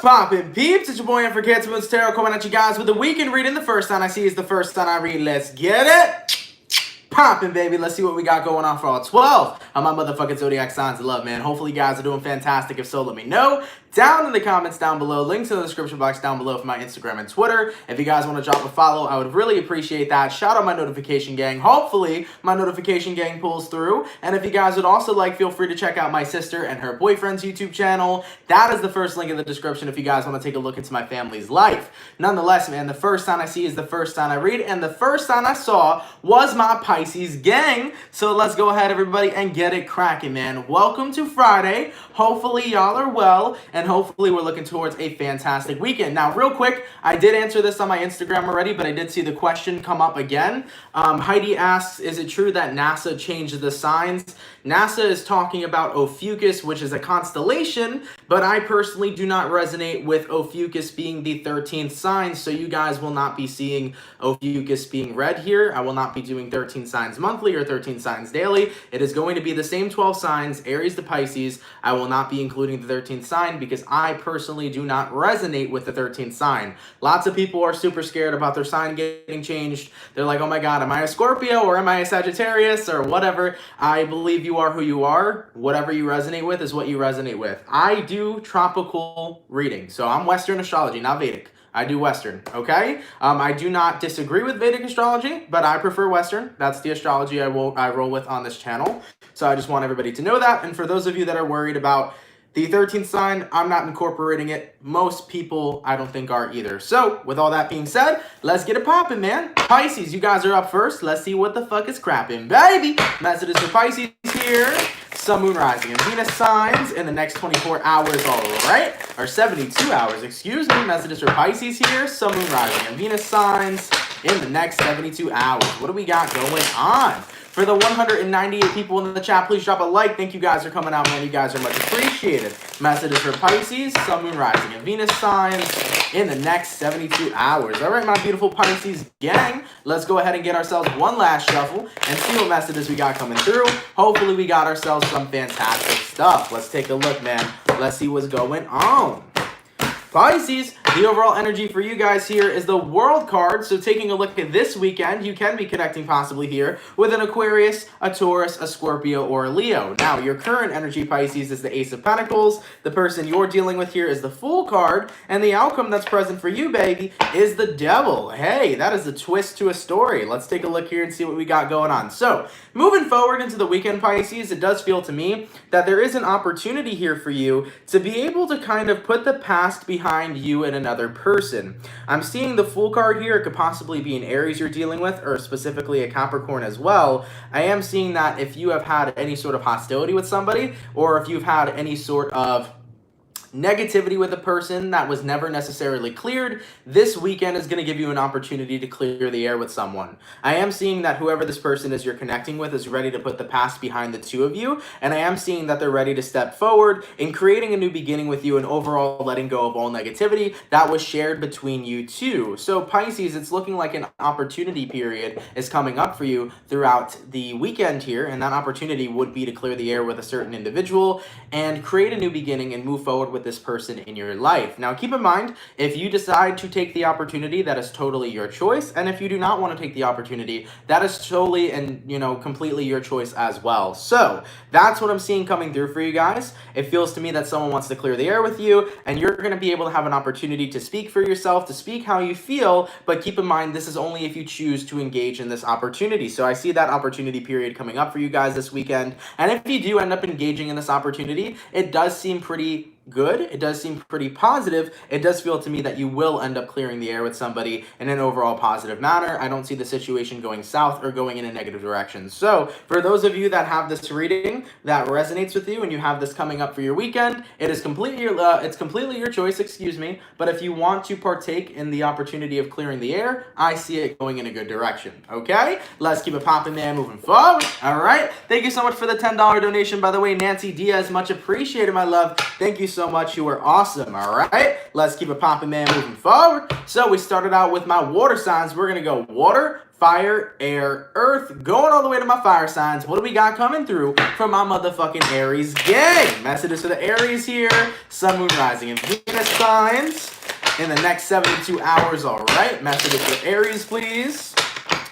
Poppin' peeps, it's your boy for CancerMoonsTarot coming at you guys with a weekend reading. The first sign I see is the first sign I read. Let's get it poppin', baby. Let's see what we got going on for all 12 of my motherfucking zodiac signs of love, man. Hopefully you guys are doing fantastic. If so, let me know down in the comments down below. Links in the description box down below for my Instagram and Twitter. If you guys want to drop a follow, I would really appreciate that. Shout out my notification gang. Hopefully my notification gang pulls through. And if you guys would also like, feel free to check out my sister and her boyfriend's YouTube channel. That is the first link in the description if you guys want to take a look into my family's life. Nonetheless, man, the first sign I see is the first sign I read, and the first sign I saw was my Pisces gang. So let's go ahead, everybody, and get it cracking, man. Welcome to Friday. Hopefully y'all are well, and hopefully we're looking towards a fantastic weekend. Now, real quick, I did answer this on my Instagram already, but I did see the question come up again. Heidi asks, is it true that NASA changed the signs? NASA is talking about Ophiuchus, which is a constellation, but I personally do not resonate with Ophiuchus being the 13th sign, so you guys will not be seeing Ophiuchus being read here. I will not be doing 13 signs monthly or 13 signs daily. It is going to be the same 12 signs, Aries to Pisces. I will not be including the 13th sign because I personally do not resonate with the 13th sign. Lots of people are super scared about their sign getting changed. They're like, oh my God, am I a Scorpio or am I a Sagittarius or whatever? I believe you are who you are. Whatever you resonate with is what you resonate with. I do tropical reading, so I'm Western astrology, not Vedic. I do Western, okay? I do not disagree with Vedic astrology, but I prefer Western. That's the astrology I roll with on this channel. So I just want everybody to know that. And for those of you that are worried about the 13th sign, I'm not incorporating it. Most people, I don't think, are either. So, with all that being said, let's get it poppin', man. Pisces, you guys are up first. Let's see what the fuck is crappin', baby. Messages for Pisces here. Sun, Moon, Rising, and Venus signs in the next 24 hours, all right? Or 72 hours, excuse me. Messages for Pisces here. Sun, Moon, Rising, and Venus signs in the next 72 hours. What do we got going on? For the 198 people in the chat, please drop a like. Thank you guys for coming out, man. You guys are much appreciated. Messages for Pisces, Sun, Moon, Rising, and Venus signs in the next 72 hours. All right, my beautiful Pisces gang, let's go ahead and get ourselves one last shuffle and see what messages we got coming through. Hopefully we got ourselves some fantastic stuff. Let's take a look, man. Let's see what's going on. Pisces, the overall energy for you guys here is the World card. So taking a look at this weekend, you can be connecting possibly here with an Aquarius, a Taurus, a Scorpio, or a Leo. Now, your current energy, Pisces, is the Ace of Pentacles. The person you're dealing with here is the Fool card. And the outcome that's present for you, baby, is the Devil. Hey, that is a twist to a story. Let's take a look here and see what we got going on. So, moving forward into the weekend, Pisces, it does feel to me that there is an opportunity here for you to be able to kind of put the past behind you and another person. I'm seeing the Fool card here. It could possibly be an Aries you're dealing with, or specifically a Capricorn as well. I am seeing that if you have had any sort of hostility with somebody, or if you've had any sort of negativity with a person that was never necessarily cleared, this weekend is going to give you an opportunity to clear the air with someone. I am seeing that whoever this person is you're connecting with is ready to put the past behind the two of you, and I am seeing that they're ready to step forward in creating a new beginning with you and overall letting go of all negativity that was shared between you two. So Pisces, it's looking like an opportunity period is coming up for you throughout the weekend here, and that opportunity would be to clear the air with a certain individual and create a new beginning and move forward with this person in your life. Now, keep in mind, if you decide to take the opportunity, that is totally your choice. And if you do not want to take the opportunity, that is totally and, completely your choice as well. So that's what I'm seeing coming through for you guys. It feels to me that someone wants to clear the air with you, and you're going to be able to have an opportunity to speak for yourself, to speak how you feel. But keep in mind, this is only if you choose to engage in this opportunity. So I see that opportunity period coming up for you guys this weekend. And if you do end up engaging in this opportunity, it does seem pretty good. It does seem pretty positive. It does feel to me that you will end up clearing the air with somebody in an overall positive manner. I don't see the situation going south or going in a negative direction. So for those of you that have this reading that resonates with you and you have this coming up for your weekend, it is completely your choice, excuse me. But if you want to partake in the opportunity of clearing the air, I see it going in a good direction. Okay, let's keep it popping there, moving forward. All right, thank you so much for the $10 donation, by the way. Nancy Diaz, much appreciated, my love. Thank you so much. You are awesome. All right, let's keep it popping, man, moving forward. So we started out with my water signs. We're gonna go water fire, air, earth, going all the way to my fire signs. What do we got coming through from my motherfucking Aries gang? Messages for the Aries here. Sun, Moon, Rising, and Venus signs in the next 72 hours. All right. Messages for Aries, please.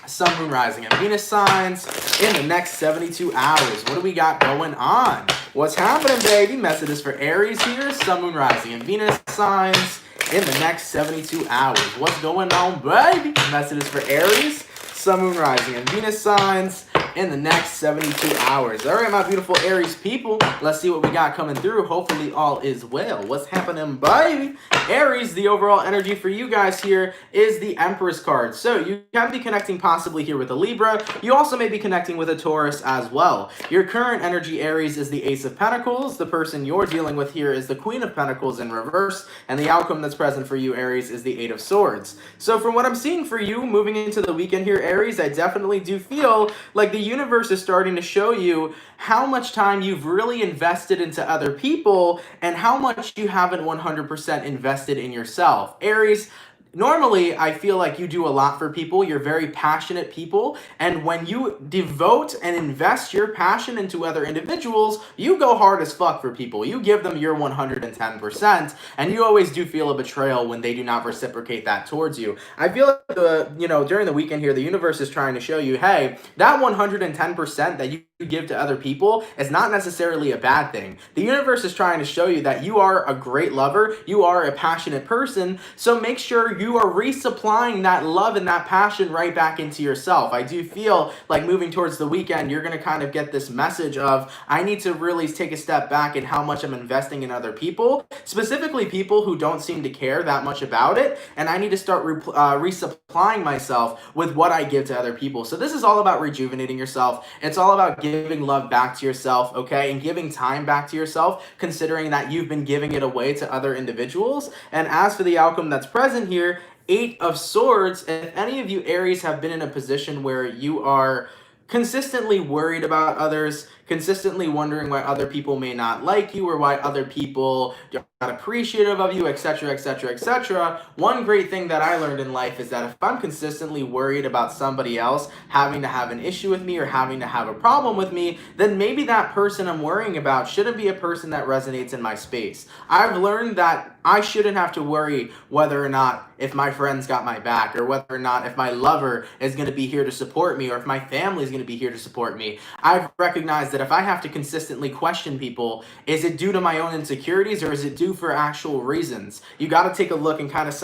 Sun, Moon, Rising, and Venus signs in the next 72 hours. What do we got going on? What's happening, baby? Messages for Aries here. Sun, Moon, Rising, and Venus signs in the next 72 hours. What's going on, baby? Messages for Aries, Sun, Moon, Rising, and Venus signs in the next 72 hours. All right, my beautiful Aries people, let's see what we got coming through. Hopefully all is well. What's happening, baby? Aries, the overall energy for you guys here is the Empress card. So you can be connecting possibly here with a Libra. You also may be connecting with a Taurus as well. Your current energy, Aries, is the Ace of Pentacles. The person you're dealing with here is the Queen of Pentacles in reverse. And the outcome that's present for you, Aries, is the Eight of Swords. So from what I'm seeing for you moving into the weekend here, Aries, I definitely do feel like the universe is starting to show you how much time you've really invested into other people and how much you haven't 100% invested in yourself. Aries, normally, I feel like you do a lot for people. You're very passionate people. And when you devote and invest your passion into other individuals, you go hard as fuck for people. You give them your 110%. And you always do feel a betrayal when they do not reciprocate that towards you. I feel like, during the weekend here, the universe is trying to show you, hey, that 110% that you give to other people is not necessarily a bad thing. The universe is trying to show you that you are a great lover, you are a passionate person, so make sure you are resupplying that love and that passion right back into yourself. I do feel like moving towards the weekend, you're going to kind of get this message of, I need to really take a step back in how much I'm investing in other people, specifically people who don't seem to care that much about it, and I need to start resupplying myself with what I give to other people. So this is all about rejuvenating yourself. It's all about giving love back to yourself, okay, and giving time back to yourself, considering that you've been giving it away to other individuals. And as for the outcome that's present here, Eight of Swords, if any of you Aries have been in a position where you are consistently worried about others, consistently wondering why other people may not like you or why other people are not appreciative of you, etc., etc., etc. One great thing that I learned in life is that if I'm consistently worried about somebody else having to have an issue with me or having to have a problem with me, then maybe that person I'm worrying about shouldn't be a person that resonates in my space. I've learned that I shouldn't have to worry whether or not if my friends got my back or whether or not if my lover is going to be here to support me or if my family is going to be here to support me. I've recognized that if I have to consistently question people, is it due to my own insecurities or is it due for actual reasons? You got to take a look and kind of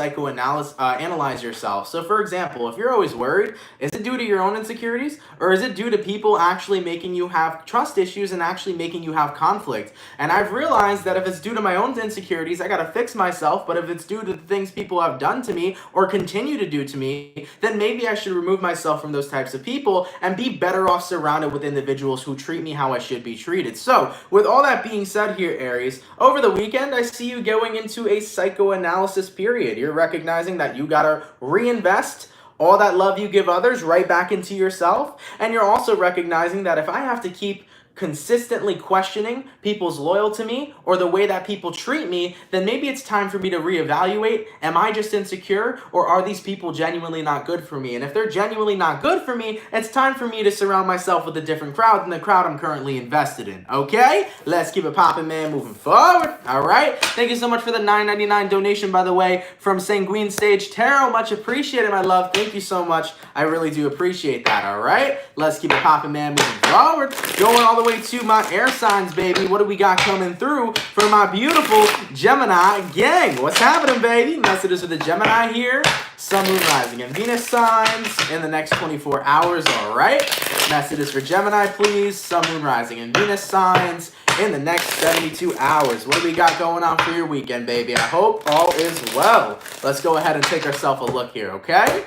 analyze yourself. So for example, if you're always worried, is it due to your own insecurities or is it due to people actually making you have trust issues and actually making you have conflict? And I've realized that if it's due to my own insecurities, I got to fix myself, but if it's due to the things people have done to me or continue to do to me, then maybe I should remove myself from those types of people and be better off surrounded with individuals who treat me how I should be treated. So with all that being said here, Aries, over the weekend, I see you going into a psychoanalysis period. You're recognizing that you gotta reinvest all that love you give others right back into yourself. And you're also recognizing that if I have to keep consistently questioning people's loyalty to me or the way that people treat me, then maybe it's time for me to reevaluate. Am I just insecure or are these people genuinely not good for me? And if they're genuinely not good for me, it's time for me to surround myself with a different crowd than the crowd I'm currently invested in. Okay? Let's keep it popping, man, moving forward. All right? Thank you so much for the $9.99 donation, by the way, from Sanguine Sage Tarot. Much appreciated, my love. Thank you so much. I really do appreciate that. All right? Let's keep it popping, man, moving forward. Going all the way to my air signs, baby. What do we got coming through for my beautiful Gemini gang? What's happening, baby? Messages for the Gemini here. Sun, Moon, Rising, and Venus signs in the next 24 hours. All right. Messages for Gemini, please. Sun, Moon, Rising, and Venus signs in the next 72 hours. What do we got going on for your weekend, baby? I hope all is well. Let's go ahead and take ourselves a look here, okay?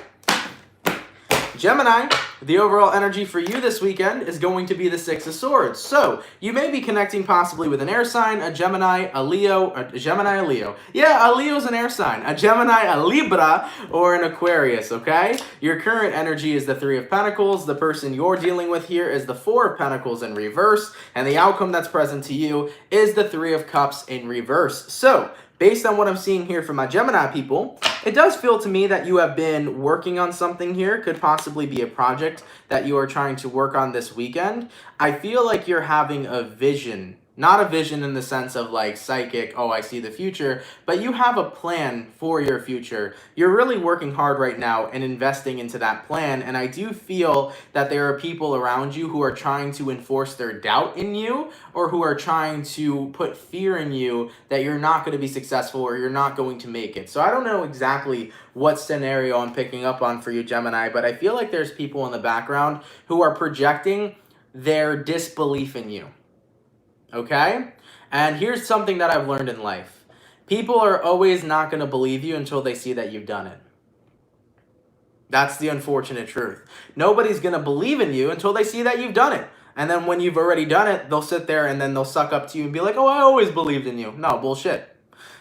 Gemini, the overall energy for you this weekend is going to be the Six of Swords. So, you may be connecting possibly with an air sign, a Gemini, a Leo, a Gemini, a Leo. Yeah, a Leo's an air sign. A Gemini, a Libra, or an Aquarius, okay? Your current energy is the Three of Pentacles. The person you're dealing with here is the Four of Pentacles in reverse. And the outcome that's present to you is the Three of Cups in reverse. So, based on what I'm seeing here for my Gemini people, it does feel to me that you have been working on something here. Could possibly be a project that you are trying to work on this weekend. I feel like you're having a vision. Not a vision in the sense of like psychic, oh, I see the future, but you have a plan for your future. You're really working hard right now and investing into that plan. And I do feel that there are people around you who are trying to enforce their doubt in you, or who are trying to put fear in you that you're not going to be successful or you're not going to make it. So I don't know exactly what scenario I'm picking up on for you, Gemini, but I feel like there's people in the background who are projecting their disbelief in you. Okay? And here's something that I've learned in life. People are always not going to believe you until they see that you've done it. That's the unfortunate truth. Nobody's going to believe in you until they see that you've done it. And then when you've already done it, they'll sit there and then they'll suck up to you and be like, oh, I always believed in you. No, bullshit.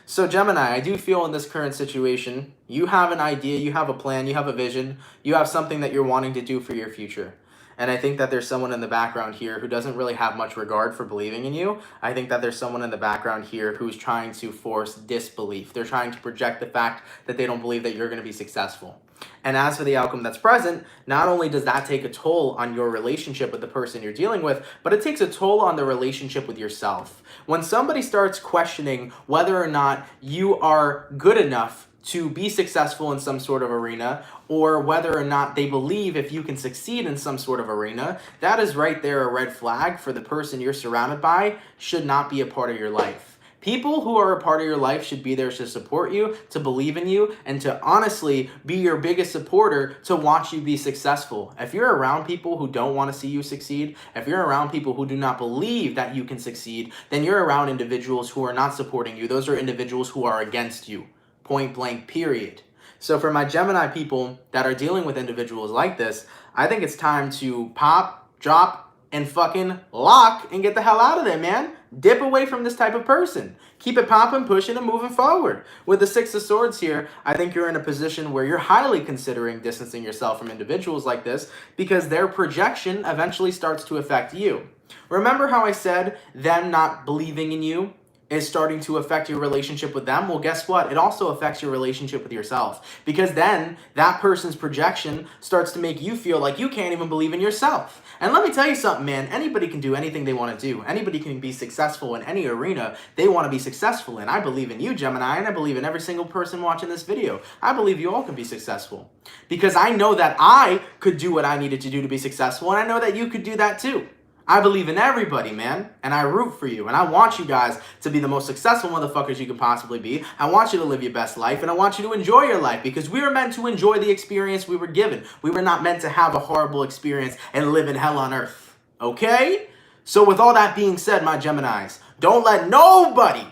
So Gemini, I do feel in this current situation, you have an idea, you have a plan, you have a vision, you have something that you're wanting to do for your future. And I think that there's someone in the background here who doesn't really have much regard for believing in you. I think that there's someone in the background here who's trying to force disbelief. They're trying to project the fact that they don't believe that you're going to be successful. And as for the outcome that's present, not only does that take a toll on your relationship with the person you're dealing with, but it takes a toll on the relationship with yourself. When somebody starts questioning whether or not you are good enough to be successful in some sort of arena, or whether or not they believe if you can succeed in some sort of arena, that is right there a red flag for the person you're surrounded by should not be a part of your life. People who are a part of your life should be there to support you, to believe in you, and to honestly be your biggest supporter to watch you be successful. If you're around people who don't want to see you succeed, if you're around people who do not believe that you can succeed, then you're around individuals who are not supporting you. Those are individuals who are against you. Point blank, period. So for my Gemini people that are dealing with individuals like this, I think it's time to pop, drop, and fucking lock and get the hell out of there, man. Dip away from this type of person. Keep it popping, pushing, and moving forward. With the Six of Swords here, I think you're in a position where you're highly considering distancing yourself from individuals like this because their projection eventually starts to affect you. Remember how I said them not believing in you is starting to affect your relationship with them? Well, guess what? It also affects your relationship with yourself, because then that person's projection starts to make you feel like you can't even believe in yourself. And let me tell you something, man. Anybody can do anything they want to do. Anybody can be successful in any arena they want to be successful in. I believe in you, Gemini, and I believe in every single person watching this video. I believe you all can be successful because I know that I could do what I needed to do to be successful, and I know that you could do that too. I believe in everybody, man, and I root for you, and I want you guys to be the most successful motherfuckers you can possibly be. I want you to live your best life, and I want you to enjoy your life, because we were meant to enjoy the experience we were given. We were not meant to have a horrible experience and live in hell on earth, okay? So with all that being said, my Geminis, don't let nobody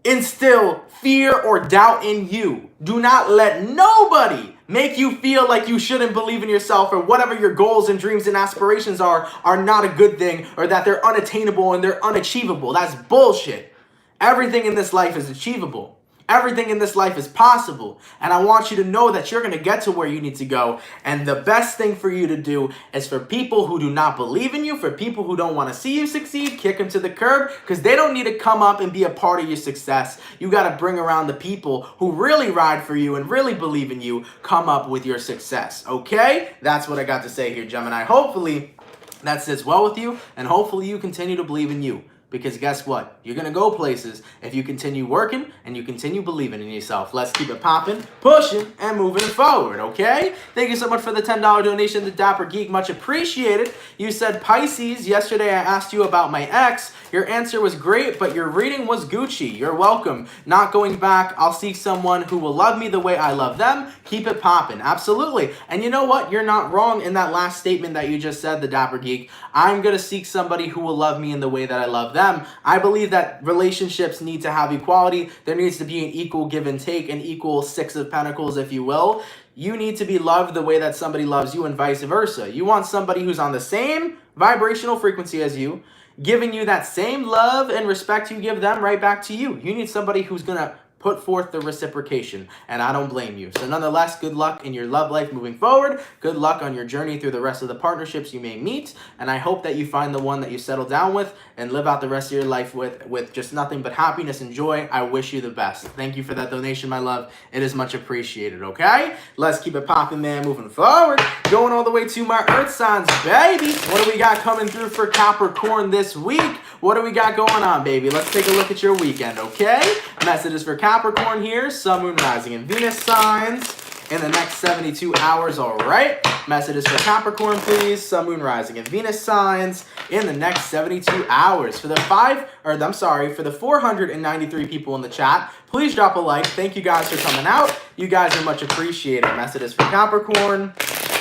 instill fear or doubt in you. Do not let nobody make you feel like you shouldn't believe in yourself, or whatever your goals and dreams and aspirations are not a good thing, or that they're unattainable and they're unachievable. That's bullshit. Everything in this life is achievable. Everything in this life is possible. And I want you to know that you're going to get to where you need to go. And the best thing for you to do is for people who do not believe in you, for people who don't want to see you succeed, kick them to the curb, because they don't need to come up and be a part of your success. You got to bring around the people who really ride for you and really believe in you, come up with your success. Okay? That's what I got to say here, Gemini. Hopefully that sits well with you, and hopefully you continue to believe in you. Because guess what? You're going to go places if you continue working and you continue believing in yourself. Let's keep it popping, pushing, and moving forward, okay? Thank you so much for the $10 donation to Dapper Geek. Much appreciated. You said Pisces. Yesterday I asked you about my ex. Your answer was great, but your reading was Gucci. You're welcome. Not going back. I'll seek someone who will love me the way I love them. Keep it popping. Absolutely. And you know what? You're not wrong in that last statement that you just said, the Dapper Geek. I'm going to seek somebody who will love me in the way that I love them. I believe that relationships need to have equality. There needs to be an equal give and take, an equal Six of Pentacles, if you will. You need to be loved the way that somebody loves you, and vice versa. You want somebody who's on the same vibrational frequency as you, giving you that same love and respect you give them right back to you. You need somebody who's going to put forth the reciprocation, and I don't blame you. So nonetheless, good luck in your love life moving forward. Good luck on your journey through the rest of the partnerships you may meet, and I hope that you find the one that you settle down with and live out the rest of your life with just nothing but happiness and joy. I wish you the best. Thank you for that donation, my love. It is much appreciated, okay? Let's keep it popping, man, moving forward. Going all the way to my Earth signs, baby. What do we got coming through for Capricorn this week? What do we got going on, baby? Let's take a look at your weekend, okay? Messages for Capricorn here. Sun, Moon, Rising, and Venus signs in the next 72 hours, all right? Messages for Capricorn, please. Sun, Moon, Rising, and Venus signs in the next 72 hours. For the 493 people in the chat, please drop a like. Thank you guys for coming out. You guys are much appreciated. Messages for Capricorn,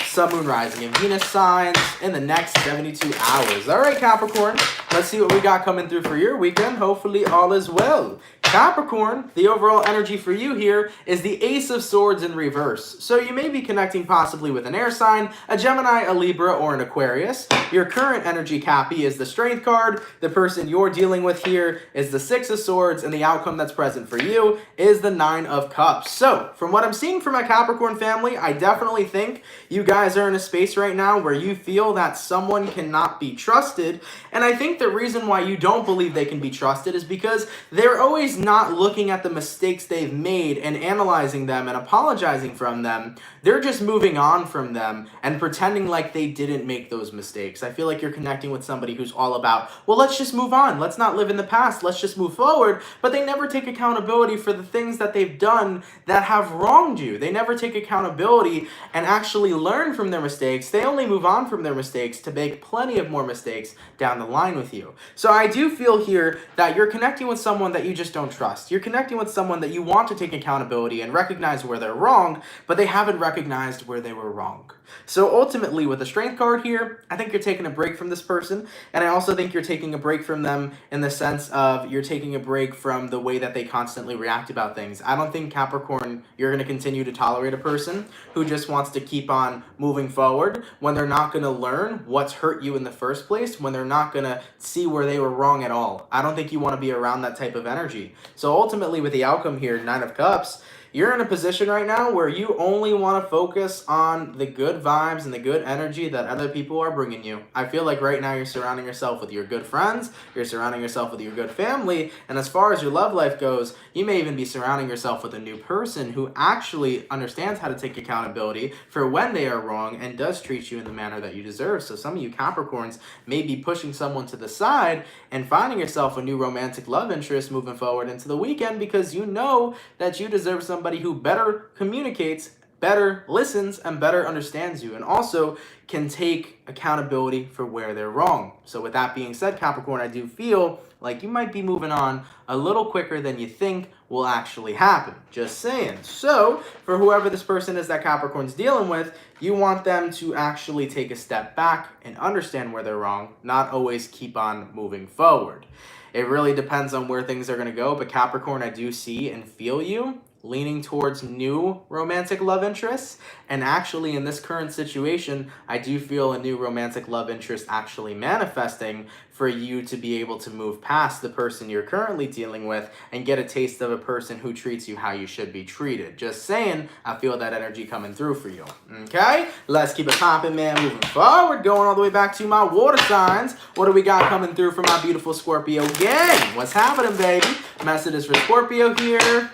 Sun, Moon, Rising, and Venus signs in the next 72 hours. All right, Capricorn, let's see what we got coming through for your weekend. Hopefully all is well. Capricorn, the overall energy for you here is the Ace of Swords in reverse. So you may be connecting possibly with an air sign, a Gemini, a Libra, or an Aquarius. Your current energy, Cappy, is the Strength card. The person you're dealing with here is the Six of Swords, and the outcome that's present for you is the Nine of Cups. So from what I'm seeing from my Capricorn family, I definitely think you guys are in a space right now where you feel that someone cannot be trusted. And I think the reason why you don't believe they can be trusted is because they're always not looking at the mistakes they've made and analyzing them and apologizing from them. They're just moving on from them and pretending like they didn't make those mistakes. I feel like you're connecting with somebody who's all about, well, let's just move on. Let's not live in the past. Let's just move forward. But they never take accountability for the things that they've done that have wronged you. They never take accountability and actually learn from their mistakes. They only move on from their mistakes to make plenty of more mistakes down the line with you. So I do feel here that you're connecting with someone that you just don't trust. You're connecting with someone that you want to take accountability and recognize where they're wrong, but they haven't recognized where they were wrong. So ultimately, with the Strength card here, I think you're taking a break from this person, and I also think you're taking a break from them in the sense of you're taking a break from the way that they constantly react about things. I don't think, Capricorn, you're going to continue to tolerate a person who just wants to keep on moving forward when they're not going to learn what's hurt you in the first place, when they're not going to see where they were wrong at all. I don't think you want to be around that type of energy. So ultimately, with the outcome here, Nine of Cups, you're in a position right now where you only want to focus on the good vibes and the good energy that other people are bringing you. I feel like right now you're surrounding yourself with your good friends, you're surrounding yourself with your good family, and as far as your love life goes, you may even be surrounding yourself with a new person who actually understands how to take accountability for when they are wrong and does treat you in the manner that you deserve. So some of you Capricorns may be pushing someone to the side and finding yourself a new romantic love interest moving forward into the weekend because you know that you deserve somebody who better communicates, better listens, and better understands you, and also can take accountability for where they're wrong. So with that being said, Capricorn, I do feel like you might be moving on a little quicker than you think will actually happen. Just saying. So for whoever this person is that Capricorn's dealing with, you want them to actually take a step back and understand where they're wrong, not always keep on moving forward. It really depends on where things are going to go, but Capricorn, I do see and feel you leaning towards new romantic love interests, and actually in this current situation, I do feel a new romantic love interest actually manifesting for you to be able to move past the person you're currently dealing with and get a taste of a person who treats you how you should be treated. Just saying, I feel that energy coming through for you. Okay, let's keep it popping, man, moving forward, going all the way back to my water signs. What do we got coming through for my beautiful Scorpio gang? What's happening, baby? Messages for Scorpio here.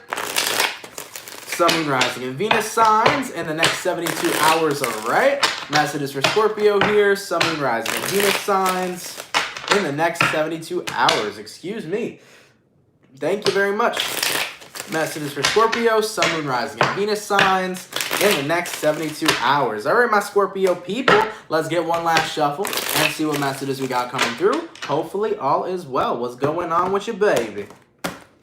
Sun, Moon, Rising, and Venus signs in the next 72 hours, all right? Messages for Scorpio here. Sun, Moon, Rising, and Venus signs in the next 72 hours. Excuse me. Thank you very much. Messages for Scorpio, Sun, Moon, Rising, and Venus signs in the next 72 hours. All right, my Scorpio people, let's get one last shuffle and see what messages we got coming through. Hopefully all is well. What's going on with you, baby?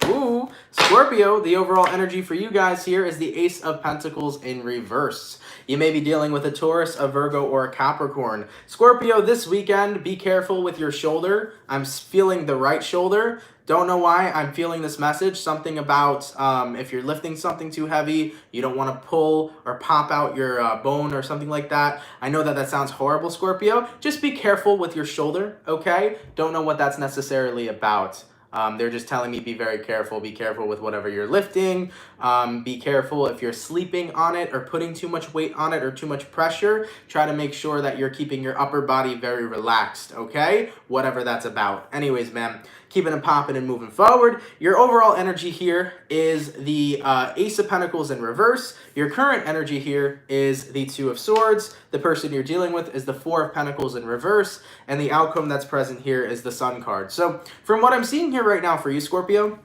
Ooh, Scorpio, the overall energy for you guys here is the Ace of Pentacles in reverse. You may be dealing with a Taurus, a Virgo, or a Capricorn. Scorpio, this weekend, be careful with your shoulder. I'm feeling the right shoulder. Don't know why I'm feeling this message. Something about if you're lifting something too heavy, you don't want to pull or pop out your bone or something like that. I know that that sounds horrible, Scorpio. Just be careful with your shoulder, okay? Don't know what that's necessarily about. They're just telling me be very careful. Be careful with whatever you're lifting. Be careful if you're sleeping on it or putting too much weight on it or too much pressure. Try to make sure that you're keeping your upper body very relaxed, okay? Whatever that's about. Anyways, man, keeping it popping and moving forward. Your overall energy here is the Ace of Pentacles in reverse. Your current energy here is the Two of Swords. The person you're dealing with is the Four of Pentacles in reverse. And the outcome that's present here is the Sun card. So from what I'm seeing here right now for you, Scorpio,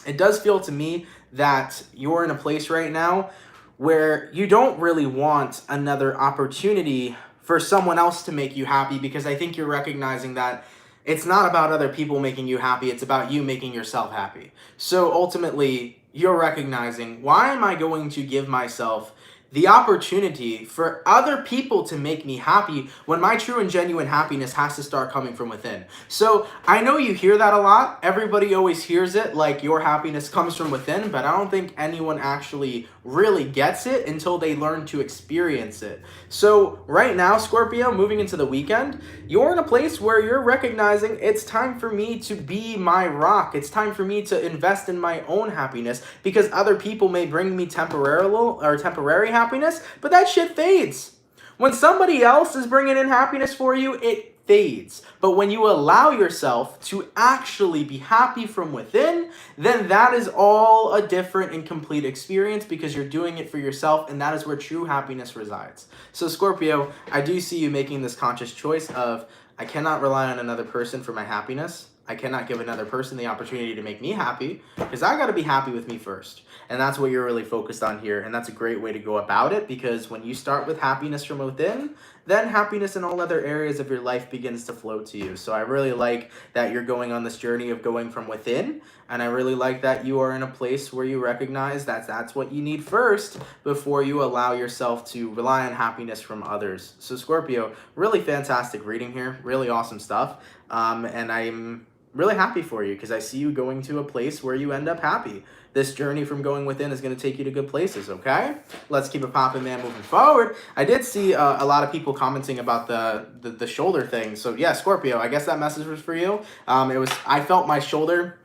it does feel to me that you're in a place right now where you don't really want another opportunity for someone else to make you happy, because I think you're recognizing that it's not about other people making you happy, it's about you making yourself happy. So ultimately, you're recognizing, why am I going to give myself the opportunity for other people to make me happy when my true and genuine happiness has to start coming from within? So I know you hear that a lot. Everybody always hears it, like your happiness comes from within, but I don't think anyone actually really gets it until they learn to experience it. So right now, Scorpio, moving into the weekend, you're in a place where you're recognizing it's time for me to be my rock. It's time for me to invest in my own happiness, because other people may bring me temporary happiness, but that shit fades. When somebody else is bringing in happiness for you, it fades. But when you allow yourself to actually be happy from within, then that is all a different and complete experience, because you're doing it for yourself, and that is where true happiness resides. So Scorpio, I do see you making this conscious choice of, I cannot rely on another person for my happiness. I cannot give another person the opportunity to make me happy, because I got to be happy with me first. And that's what you're really focused on here. And that's a great way to go about it, because when you start with happiness from within, then happiness in all other areas of your life begins to flow to you. So I really like that you're going on this journey of going from within. And I really like that you are in a place where you recognize that that's what you need first before you allow yourself to rely on happiness from others. So Scorpio, really fantastic reading here. Really awesome stuff. And I'm really happy for you, because I see you going to a place where you end up happy. This journey from going within is going to take you to good places, okay? Let's keep it popping, man, moving forward. I did see a lot of people commenting about the shoulder thing. So yeah, Scorpio, I guess that message was for you. I felt my shoulder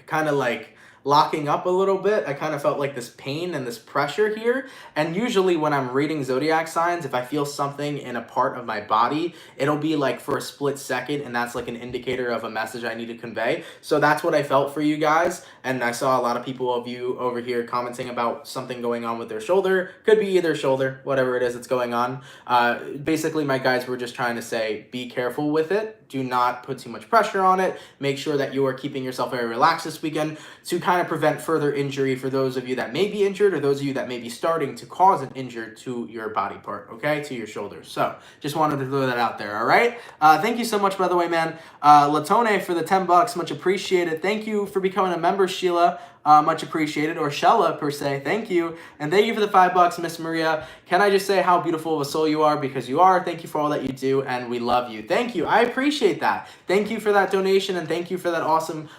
kind of locking up a little bit. I kind of felt like this pain and this pressure here. And usually when I'm reading zodiac signs, if I feel something in a part of my body, it'll be like for a split second, and that's like an indicator of a message I need to convey. So that's what I felt for you guys. And I saw a lot of people of you over here commenting about something going on with their shoulder. Could be either shoulder, whatever it is that's going on. Basically, my guys were just trying to say, be careful with it. Do not put too much pressure on it. Make sure that you are keeping yourself very relaxed this weekend to kind of prevent further injury for those of you that may be injured, or those of you that may be starting to cause an injury to your body part, okay, to your shoulders. So just wanted to throw that out there, all right? Thank you so much, by the way, man. Latone for the $10, much appreciated. Thank you for becoming a member, Sheila. Much appreciated. Or Shella, per se. Thank you. And thank you for the $5, Miss Maria. Can I just say how beautiful of a soul you are? Because you are. Thank you for all that you do, and we love you. Thank you. I appreciate that. Thank you for that donation, and thank you for that awesome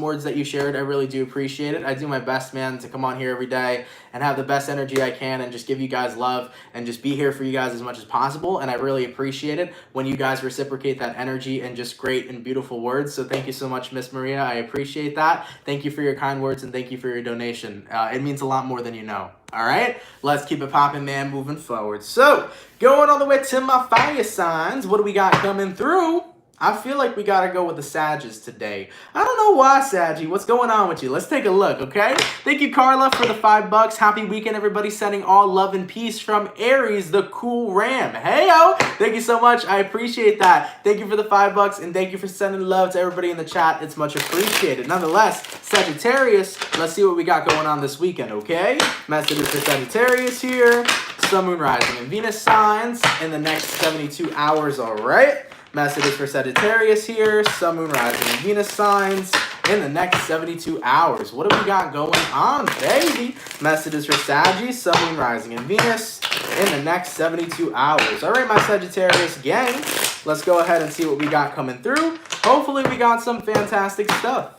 words that you shared. I really do appreciate it. I do my best, man, to come on here every day and have the best energy I can and just give you guys love and just be here for you guys as much as possible. And I really appreciate it when you guys reciprocate that energy and just great and beautiful words. So thank you so much, Miss Maria. I appreciate that. Thank you for your kind words, and thank you for your donation. It means a lot more than you know. All right, let's keep it popping, man, moving forward. So going all the way to my fire signs, what do we got coming through? I feel like we gotta go with the Saggies today. I don't know why, Saggy. What's going on with you? Let's take a look, okay? Thank you, Carla, for the $5. Happy weekend, everybody. Sending all love and peace from Aries, the cool ram. Hey-o! Thank you so much. I appreciate that. Thank you for the $5, and thank you for sending love to everybody in the chat. It's much appreciated. Nonetheless, Sagittarius, let's see what we got going on this weekend, okay? Messages for Sagittarius here. Sun, Moon, Rising, and Venus signs in the next 72 hours, all right? Messages for Sagittarius here, Sun, Moon, Rising, and Venus signs in the next 72 hours. What do we got going on, baby? Messages for Saggy, Sun, Moon, Rising, and Venus in the next 72 hours. All right, my Sagittarius gang, let's go ahead and see what we got coming through. Hopefully we got some fantastic stuff.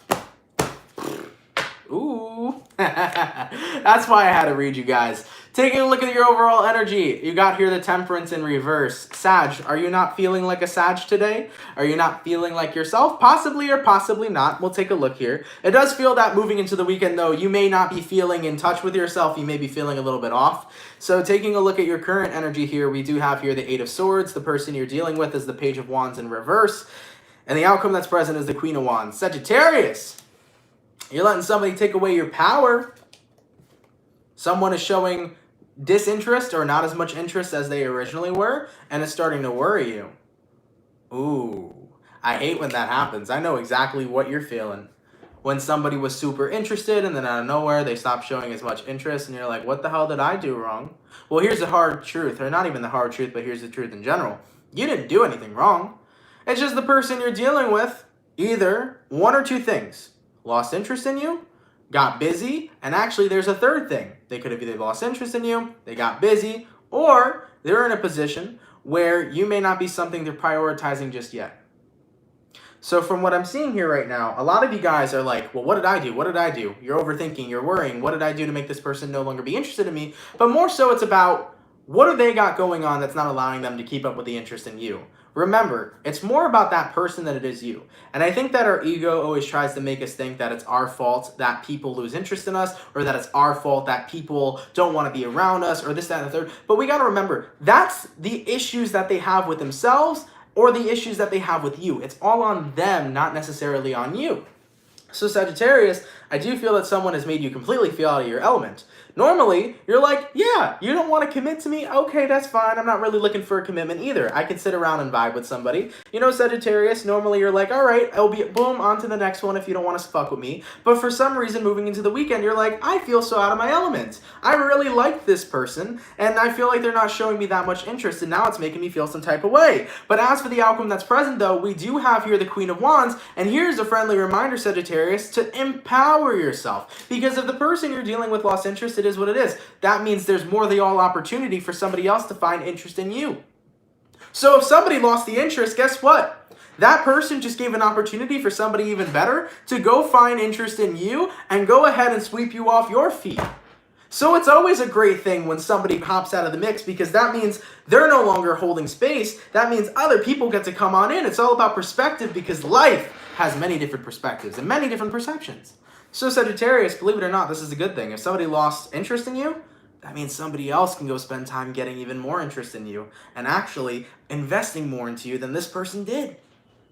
Ooh. That's why I had to read you guys. Taking a look at your overall energy, you got here the Temperance in reverse. Sag, are you not feeling like a Sag today? Are you not feeling like yourself? Possibly or possibly not. We'll take a look here. It does feel that moving into the weekend, though, you may not be feeling in touch with yourself. You may be feeling a little bit off. So taking a look at your current energy here, we do have here the Eight of Swords. The person you're dealing with is the Page of Wands in reverse. And the outcome that's present is the Queen of Wands. Sagittarius, you're letting somebody take away your power. Someone is showing disinterest or not as much interest as they originally were, and it's starting to worry you. Ooh, I hate when that happens. I know exactly what you're feeling. When somebody was super interested and then out of nowhere they stopped showing as much interest and you're like, what the hell did I do wrong? Well, here's the hard truth, or not even the hard truth, but here's the truth in general. You didn't do anything wrong. It's just the person you're dealing with, either one or two things. Lost interest in you, got busy, and actually there's a third thing. They could have either lost interest in you, they got busy, or they're in a position where you may not be something they're prioritizing just yet. So from what I'm seeing here right now, a lot of you guys are like, well, what did I do? What did I do? You're overthinking, you're worrying. What did I do to make this person no longer be interested in me? But more so it's about, what do they got going on that's not allowing them to keep up with the interest in you? Remember, it's more about that person than it is you. And I think that our ego always tries to make us think that it's our fault that people lose interest in us, or that it's our fault that people don't want to be around us, or this, that, and the third. But we got to remember, that's the issues that they have with themselves, or the issues that they have with you. It's all on them, not necessarily on you. So Sagittarius, I do feel that someone has made you completely feel out of your element. Normally, you're like, yeah, you don't want to commit to me? Okay, that's fine. I'm not really looking for a commitment either. I can sit around and vibe with somebody. You know, Sagittarius, normally you're like, all right, I'll be boom, on to the next one if you don't want to fuck with me. But for some reason, moving into the weekend, you're like, I feel so out of my element. I really like this person, and I feel like they're not showing me that much interest, and now it's making me feel some type of way. But as for the outcome that's present, though, we do have here the Queen of Wands, and here's a friendly reminder, Sagittarius, to empower yourself. Because if the person you're dealing with lost interest, it is what it is. That means there's more than all opportunity for somebody else to find interest in you. So if somebody lost the interest, guess what? That person just gave an opportunity for somebody even better to go find interest in you and go ahead and sweep you off your feet. So it's always a great thing when somebody hops out of the mix, because that means they're no longer holding space. That means other people get to come on in. It's all about perspective, because life has many different perspectives and many different perceptions. So Sagittarius, believe it or not, this is a good thing. If somebody lost interest in you, that means somebody else can go spend time getting even more interest in you and actually investing more into you than this person did.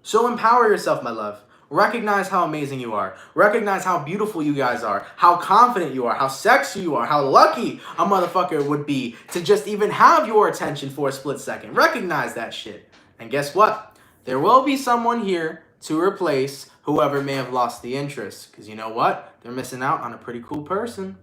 So empower yourself, my love. Recognize how amazing you are. Recognize how beautiful you guys are, how confident you are, how sexy you are, how lucky a motherfucker would be to just even have your attention for a split second. Recognize that shit. And guess what? There will be someone here to replace whoever may have lost the interest. Because you know what? They're missing out on a pretty cool person.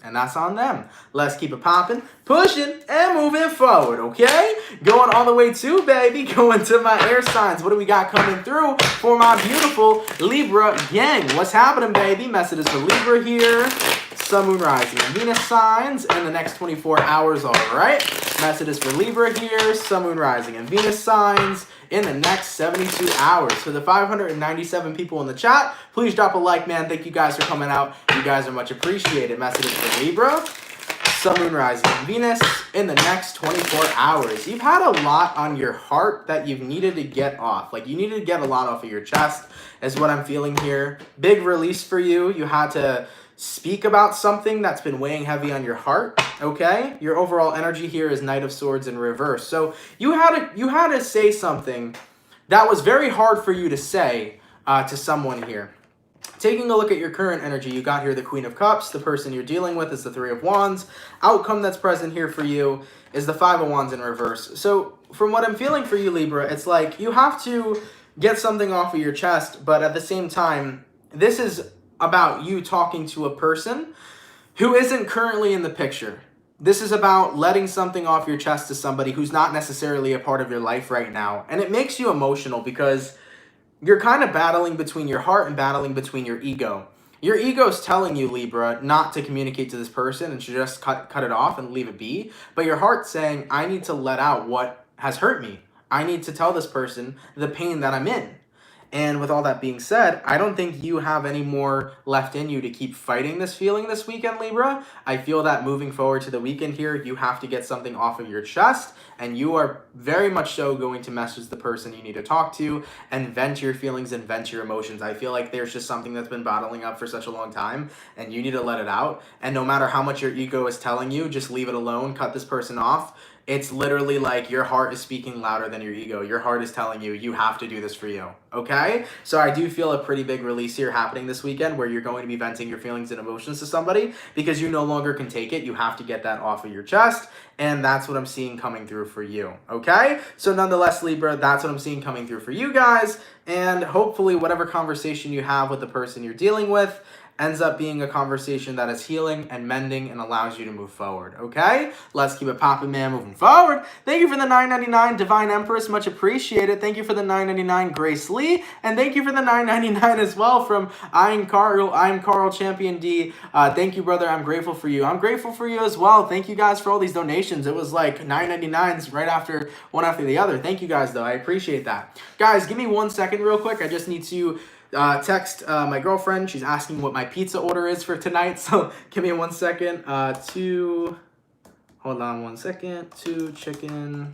And that's on them. Let's keep it popping, pushing, and moving forward, okay? Going all the way to, baby, going to my air signs. What do we got coming through for my beautiful Libra gang? What's happening, baby? Messages for Libra here. Sun, Moon, Rising, and Venus signs in the next 24 hours, all right? Messages for Libra here. Sun, Moon, Rising, and Venus signs in the next 72 hours. For the 597 people in the chat, please drop a like, man. Thank you guys for coming out. You guys are much appreciated. Messages for Libra, Sun, Moon, Rising, and Venus in the next 24 hours. You've had a lot on your heart that you've needed to get off. Like, you needed to get a lot off of your chest is what I'm feeling here. Big release for you. You had to speak about something that's been weighing heavy on your heart, okay? Your overall energy here is Knight of Swords in reverse. So you had to say something that was very hard for you to say to someone here. Taking a look at your current energy, you got here the Queen of Cups. The person you're dealing with is the Three of Wands. Outcome that's present here for you is the Five of Wands in reverse. So from what I'm feeling for you, Libra, it's like you have to get something off of your chest, but at the same time, this is about you talking to a person who isn't currently in the picture. This is about letting something off your chest to somebody who's not necessarily a part of your life right now. And it makes you emotional because you're kind of battling between your heart and battling between your ego. Your ego's telling you, Libra, not to communicate to this person and to just cut it off and leave it be. But your heart's saying, I need to let out what has hurt me. I need to tell this person the pain that I'm in. And with all that being said, I don't think you have any more left in you to keep fighting this feeling this weekend, Libra. I feel that moving forward to the weekend here, you have to get something off of your chest, and you are very much so going to message the person you need to talk to and vent your feelings and vent your emotions. I feel like there's just something that's been bottling up for such a long time, and you need to let it out. And no matter how much your ego is telling you, just leave it alone, cut this person off. It's literally like your heart is speaking louder than your ego. Your heart is telling you, you have to do this for you, okay? So I do feel a pretty big release here happening this weekend where you're going to be venting your feelings and emotions to somebody because you no longer can take it. You have to get that off of your chest, and that's what I'm seeing coming through for you, okay? So nonetheless, Libra, that's what I'm seeing coming through for you guys, and hopefully whatever conversation you have with the person you're dealing with ends up being a conversation that is healing and mending and allows you to move forward, okay? Let's keep it popping, man, moving forward. Thank you for the $9.99 Divine Empress, much appreciated. Thank you for the $9.99 Grace Lee, and thank you for the $9.99 as well from I'm Carl Champion D. Thank you, brother. I'm grateful for you. I'm grateful for you as well. Thank you guys for all these donations. It was like $9.99s right after one after the other. Thank you guys, though. I appreciate that. Guys, give me 1 second real quick. I just need to text my girlfriend. She's asking what my pizza order is for tonight, so give me 1 second. Hold on 1 second. 2 chicken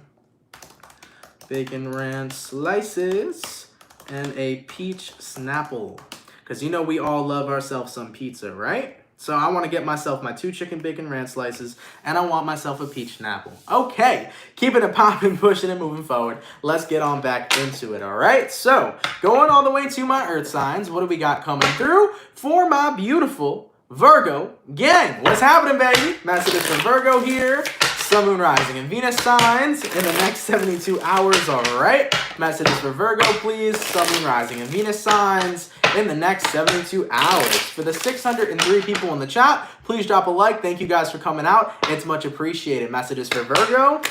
bacon ranch slices and a peach Snapple, because you know we all love ourselves some pizza, right? So I want to get myself my 2 chicken bacon ranch slices, and I want myself a peach Snapple. Okay, keeping it popping, pushing and moving forward. Let's get on back into it, all right? So, going all the way to my Earth signs, what do we got coming through for my beautiful Virgo gang? What's happening, baby? Messages from Virgo here. Sun, Moon, Rising, and Venus signs in the next 72 hours, all right? Messages for Virgo, please. Sun, Moon, Rising, and Venus signs in the next 72 hours. For the 603 people in the chat, please drop a like. Thank you guys for coming out. It's much appreciated. Messages for Virgo,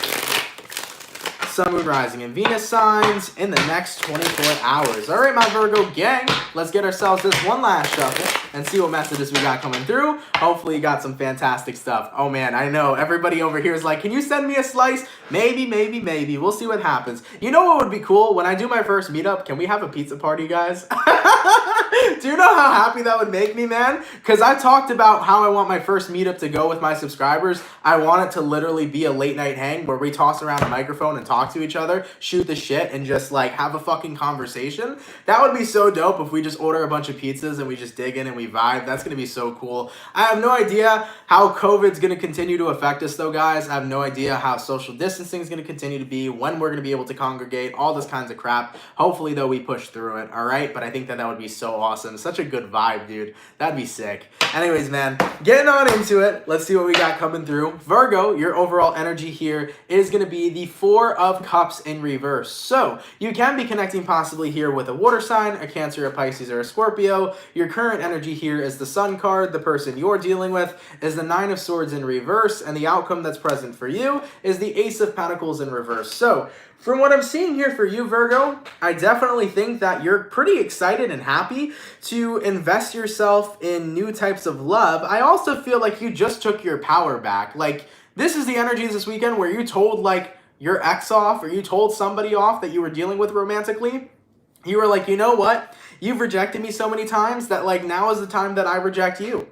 Sun, Moon, Rising, and Venus signs in the next 24 hours. All right, my Virgo gang, let's get ourselves this one last shuffle and see what messages we got coming through. Hopefully you got some fantastic stuff. Oh man, I know everybody over here is like, can you send me a slice? Maybe, maybe, maybe. We'll see what happens. You know what would be cool? When I do my first meetup, can we have a pizza party, guys? Do you know how happy that would make me, man? Because I talked about how I want my first meetup to go with my subscribers. I want it to literally be a late night hang where we toss around a microphone and talk to each other, shoot the shit, and just like have a fucking conversation. That would be so dope if we just order a bunch of pizzas and we just dig in and we vibe. That's going to be so cool. I have no idea how COVID's going to continue to affect us though, guys. I have no idea how social distancing is going to continue to be, when we're going to be able to congregate, all this kinds of crap. Hopefully though we push through it, all right? But I think that that would be so awesome. Such a good vibe, dude. That'd be sick. Anyways, man, getting on into it. Let's see what we got coming through. Virgo, your overall energy here is going to be the 4 of Cups in reverse. So you can be connecting possibly here with a water sign, a Cancer, a Pisces, or a Scorpio. Your current energy here is the Sun card. The person you're dealing with is the 9 of Swords in reverse, and the outcome that's present for you is the Ace of Pentacles in reverse. So from what I'm seeing here for you, Virgo, I definitely think that you're pretty excited and happy to invest yourself in new types of love. I also feel like you just took your power back. Like, this is the energies this weekend where you told, like, your ex off, or you told somebody off that you were dealing with romantically. You were like, you know what? You've rejected me so many times that, like, now is the time that I reject you.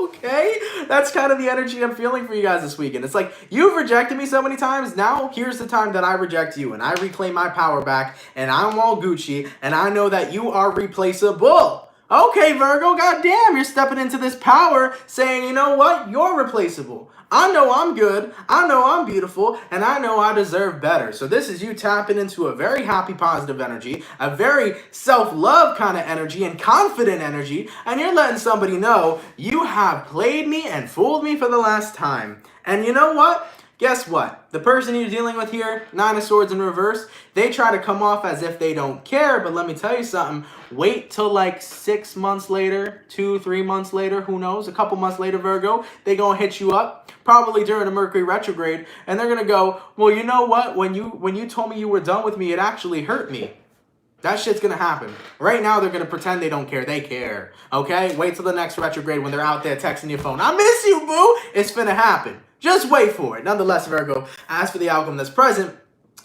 Okay? That's kind of the energy I'm feeling for you guys this weekend. It's like, you've rejected me so many times, now here's the time that I reject you, and I reclaim my power back, and I'm all Gucci, and I know that you are replaceable. Okay, Virgo, goddamn, you're stepping into this power saying, you know what? You're replaceable. I know I'm good, I know I'm beautiful, and I know I deserve better. So this is you tapping into a very happy, positive energy, a very self-love kind of energy and confident energy, and you're letting somebody know you have played me and fooled me for the last time. And you know what? Guess what? The person you're dealing with here, 9 of Swords in reverse, they try to come off as if they don't care, but let me tell you something. Wait till like 6 months later, 2-3 months later, who knows, a couple months later, Virgo, they gonna hit you up, probably during a Mercury retrograde, and they're gonna go, well, you know what? When you told me you were done with me, it actually hurt me. That shit's gonna happen. Right now, they're gonna pretend they don't care. They care, okay? Wait till the next retrograde when they're out there texting your phone. I miss you, boo! It's finna happen. Just wait for it. Nonetheless, Virgo, as for the outcome that's present,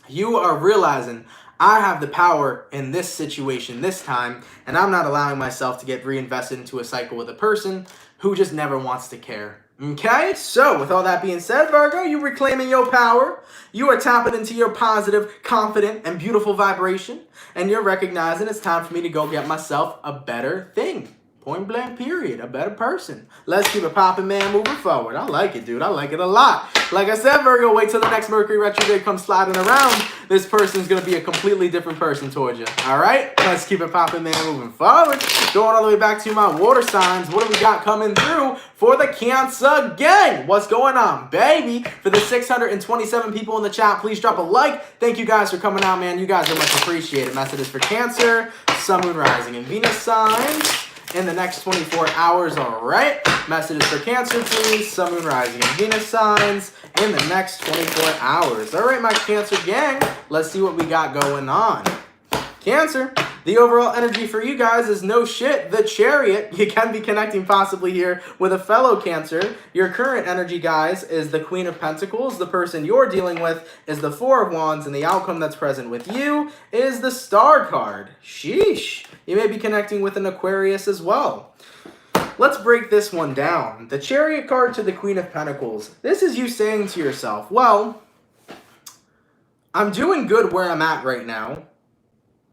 you are realizing I have the power in this situation this time, and I'm not allowing myself to get reinvested into a cycle with a person who just never wants to care. Okay, so with all that being said, Virgo, you're reclaiming your power. You are tapping into your positive, confident, and beautiful vibration, and you're recognizing it's time for me to go get myself a better thing. Point blank period. A better person. Let's keep it popping, man, moving forward. I like it, dude. I like it a lot. Like I said, Virgo, wait till the next Mercury retrograde comes sliding around. This person's going to be a completely different person towards you. All right? Let's keep it popping, man, moving forward. Going all the way back to my water signs. What do we got coming through for the Cancer gang? What's going on, baby? For the 627 people in the chat, please drop a like. Thank you guys for coming out, man. You guys are much appreciated. Messages for Cancer, Sun, Moon, Rising, and Venus signs in the next 24 hours, all right? Messages for Cancer, please. Sun, Moon, Rising, and Venus signs in the next 24 hours. All right, my Cancer gang, let's see what we got going on. Cancer, the overall energy for you guys is no shit, the Chariot. You can be connecting possibly here with a fellow Cancer. Your current energy, guys, is the Queen of Pentacles. The person you're dealing with is the Four of Wands, and the outcome that's present with you is the Star card. Sheesh. You may be connecting with an Aquarius as well. Let's break this one down. The Chariot card to the Queen of Pentacles. This is you saying to yourself, well, I'm doing good where I'm at right now,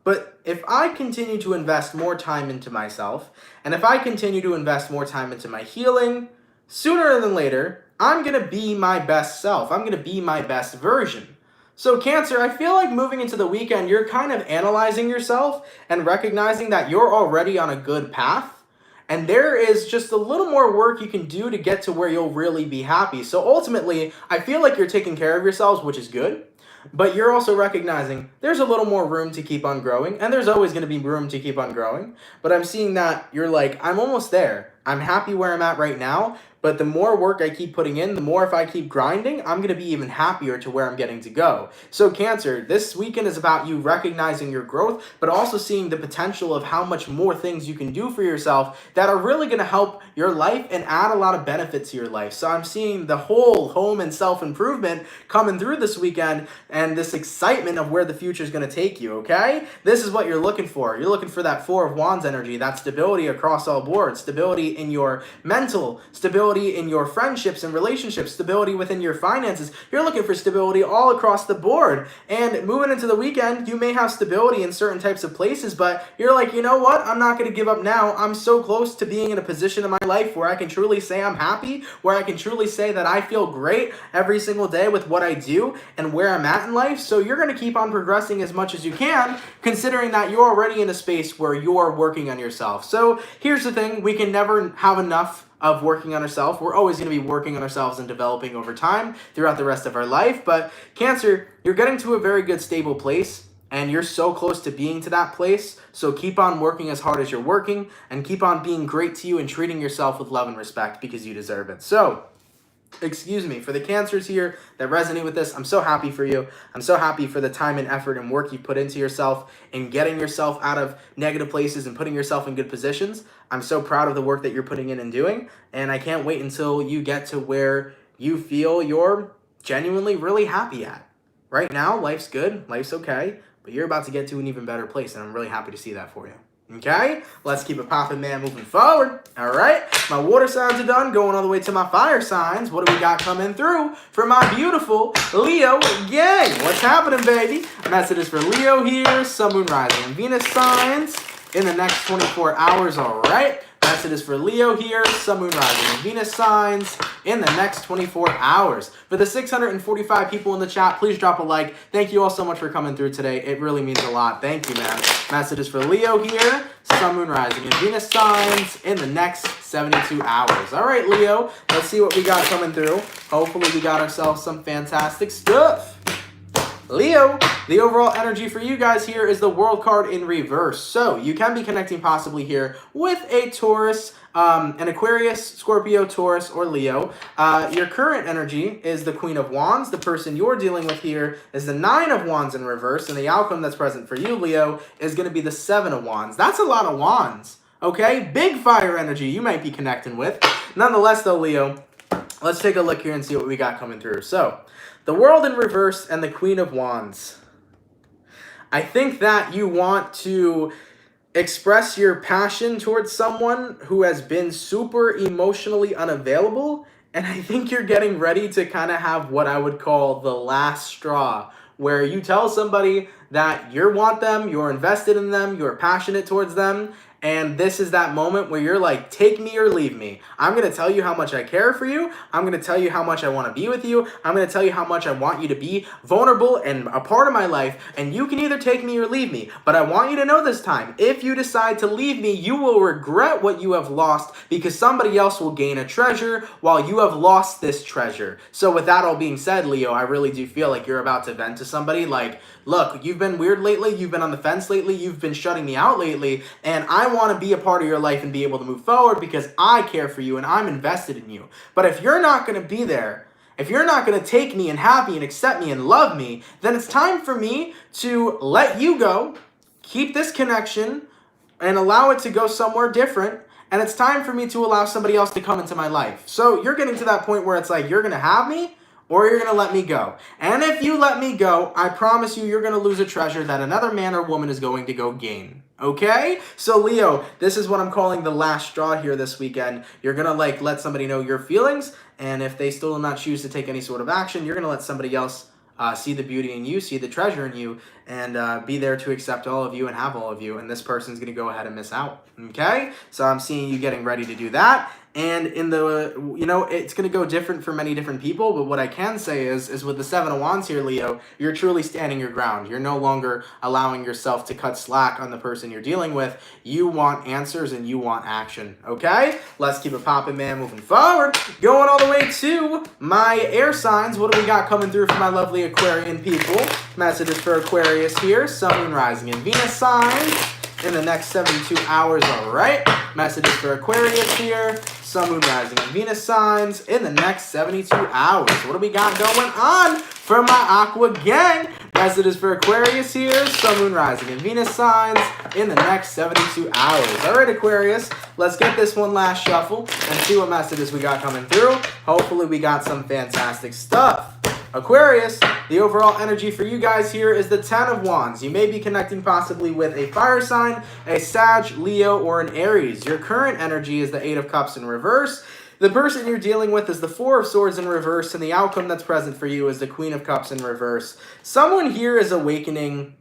but if I continue to invest more time into myself, and if I continue to invest more time into my healing, sooner than later, I'm going to be my best self. I'm going to be my best version. So Cancer, I feel like moving into the weekend, you're kind of analyzing yourself and recognizing that you're already on a good path. And there is just a little more work you can do to get to where you'll really be happy. So ultimately, I feel like you're taking care of yourselves, which is good. But you're also recognizing there's a little more room to keep on growing. And there's always going to be room to keep on growing. But I'm seeing that you're like, I'm almost there. I'm happy where I'm at right now. But the more work I keep putting in, the more if I keep grinding, I'm going to be even happier to where I'm getting to go. So Cancer, this weekend is about you recognizing your growth, but also seeing the potential of how much more things you can do for yourself that are really going to help your life and add a lot of benefit to your life. So I'm seeing the whole home and self-improvement coming through this weekend and this excitement of where the future is going to take you, okay? This is what you're looking for. You're looking for that Four of Wands energy, that stability across all boards, stability in your mental, stability in your friendships and relationships, stability within your finances. You're looking for stability all across the board. And moving into the weekend, you may have stability in certain types of places, but you're like, you know what? I'm not going to give up now. I'm so close to being in a position in my life where I can truly say I'm happy, where I can truly say that I feel great every single day with what I do and where I'm at in life. So you're going to keep on progressing as much as you can, considering that you're already in a space where you're working on yourself. So here's the thing. We can never have enough of working on ourselves. We're always going to be working on ourselves and developing over time throughout the rest of our life. But Cancer, you're getting to a very good stable place and you're so close to being to that place. So keep on working as hard as you're working and keep on being great to you and treating yourself with love and respect because you deserve it. So, excuse me, for the Cancers here that resonate with this, I'm so happy for you. I'm so happy for the time and effort and work you put into yourself and getting yourself out of negative places and putting yourself in good positions. I'm so proud of the work that you're putting in and doing, and I can't wait until you get to where you feel you're genuinely really happy at. Right now, life's good, life's okay, but you're about to get to an even better place, and I'm really happy to see that for you. Okay, let's keep it popping, man, moving forward. All right, my water signs are done, going all the way to my fire signs. What do we got coming through for my beautiful Leo gang? What's happening, baby? Messages for Leo here, Sun, Moon, Rising, and Venus signs in the next 24 hours, all right? Messages for Leo here, Sun, Moon, Rising, and Venus signs in the next 24 hours. For the 645 people in the chat, please drop a like. Thank you all so much for coming through today. It really means a lot. Thank you, man. Messages for Leo here, Sun, Moon, Rising, and Venus signs in the next 72 hours. All right, Leo, let's see what we got coming through. Hopefully we got ourselves some fantastic stuff. Leo, the overall energy for you guys here is the World card in reverse. So you can be connecting possibly here with a Taurus, an Aquarius, Scorpio, Taurus, or Leo. Your current energy is the Queen of Wands. The person you're dealing with here is the Nine of Wands in reverse. And the outcome that's present for you, Leo, is going to be the Seven of Wands. That's a lot of wands, okay? Big fire energy you might be connecting with. Nonetheless, though, Leo, let's take a look here and see what we got coming through. So, the World in reverse and the Queen of Wands. I think that you want to express your passion towards someone who has been super emotionally unavailable. And I think you're getting ready to kind of have what I would call the last straw, where you tell somebody that you want them, you're invested in them, you're passionate towards them, and this is that moment where you're like, take me or leave me. I'm going to tell you how much I care for you. I'm going to tell you how much I want to be with you. I'm going to tell you how much I want you to be vulnerable and a part of my life, and you can either take me or leave me. But I want you to know this time, if you decide to leave me, you will regret what you have lost, because somebody else will gain a treasure while you have lost this treasure. So with that all being said, Leo, I really do feel like you're about to vent to somebody like, look, you've been weird lately, you've been on the fence lately, you've been shutting me out lately, and I want to be a part of your life and be able to move forward because I care for you and I'm invested in you. But if you're not going to be there, if you're not going to take me and have me and accept me and love me, then it's time for me to let you go, keep this connection, and allow it to go somewhere different. And it's time for me to allow somebody else to come into my life. So you're getting to that point where it's like, you're going to have me, or you're going to let me go. And if you let me go, I promise you, you're going to lose a treasure that another man or woman is going to go gain. Okay? So Leo, this is what I'm calling the last straw here this weekend. You're going to like let somebody know your feelings, and if they still do not choose to take any sort of action, you're going to let somebody else see the beauty in you, see the treasure in you, and be there to accept all of you and have all of you. And this person's going to go ahead and miss out. Okay? So I'm seeing you getting ready to do that. And in the, it's going to go different for many different people, but what I can say is with the Seven of Wands here, Leo, you're truly standing your ground. You're no longer allowing yourself to cut slack on the person you're dealing with. You want answers and you want action, okay? Let's keep it popping, man, moving forward. Going all the way to my air signs. What do we got coming through for my lovely Aquarian people? Messages for Aquarius here. Sun, Moon, Rising, and Venus signs in the next 72 hours, all right? Messages for Aquarius here. Sun, Moon, Rising, and Venus signs in the next 72 hours. What do we got going on for my Aqua gang? Messages for Aquarius here. Sun, Moon, Rising, and Venus signs in the next 72 hours. All right, Aquarius, let's get this one last shuffle and see what messages we got coming through. Hopefully we got some fantastic stuff. Aquarius, the overall energy for you guys here is the Ten of Wands. You may be connecting possibly with a fire sign, a Sag, Leo, or an Aries. Your current energy is the Eight of Cups in reverse. The person you're dealing with is the Four of Swords in reverse, and the outcome that's present for you is the Queen of Cups in reverse. Someone here is awakening